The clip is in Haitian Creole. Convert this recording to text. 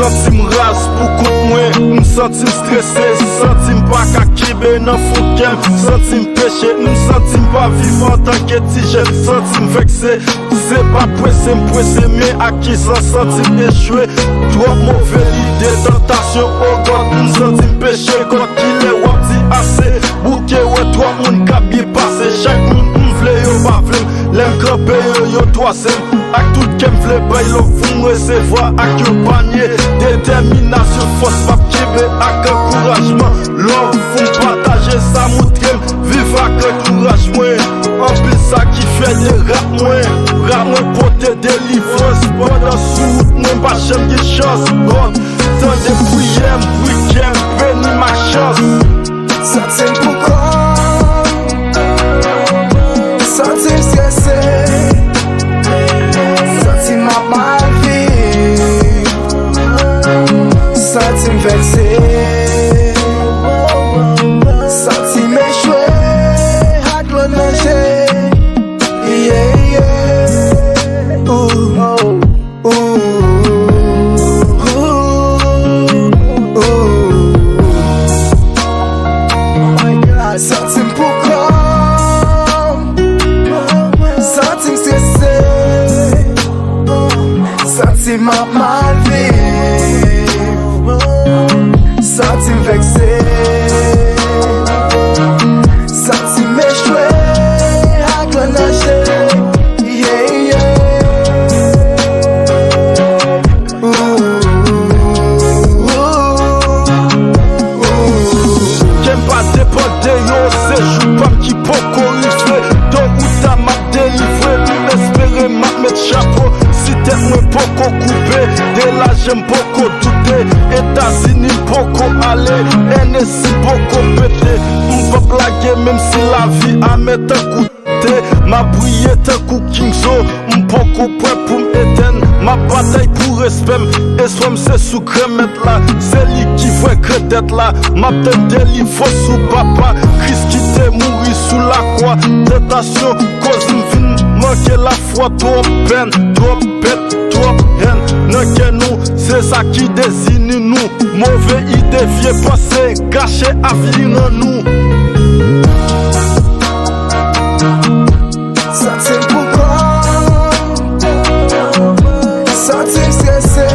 sentim ras pou kout mwen, sentim stressé, sentim pa ka kibe nan foukem, sentim péché, sentim pa vivant tant que ti jen, sentim vexé, c'est pas pressé, mais à qui sans sentim échoué, trop mauvais l'idée, tentation, oh God, sentim péché, quand il est wap di assez, bouquet ouais, toi moun ka bien passé, chaque moun vle yo pa vle, l'en krapé yo troisième, ak tout kem vle bay lo foun recevoir ak yo panier, détermination, force pap kibe ak encouragement, l'homme foun partager sa moutrem, vive ak encouragement, en plus ça qui fait des rap moins pote délivrance, pendant sous mwen pa jem gen chance, God, tant de prières, week-end, béni ma chance. Sentim pou kon, sentim stressé, sentim ap mal viv, sentim vexé, sentim échoué ak lò nanje. Yeah, yeah. Ooh, ooh, ooh. Sentim pou kon, sentim stressé, sentim ap mal viv, sentim vexé, sentim échoué ak lò nanje. Yeah, yeah. J'aime pas dépendre yo, c'est jou pam qui poko rifle, don ou ta map délivre, espérer map met chapeau, si tête mwen poko couper, de là j'aime poko douter, États-Unis poko aller, NSI poko péter, m'pa blaguer même si la vie a mettre un coup. Ma brillé tant kou Kingso, m'poko prêt pour m'éteindre. Ma bataille pour respect, et soit c'est sous cremette là, c'est lui qui voit crête là. Ma tête délivre sous papa, Christ qui t'est mouru sous la croix. Tentation, cause m'vin, manquer la foi, trop peine, trop bête, trop haine. Non que nous, c'est ça qui désigne nous. Mauvais idée, vieux passé, gâché avenir en nous. Sentim pou kon, sentim stressé,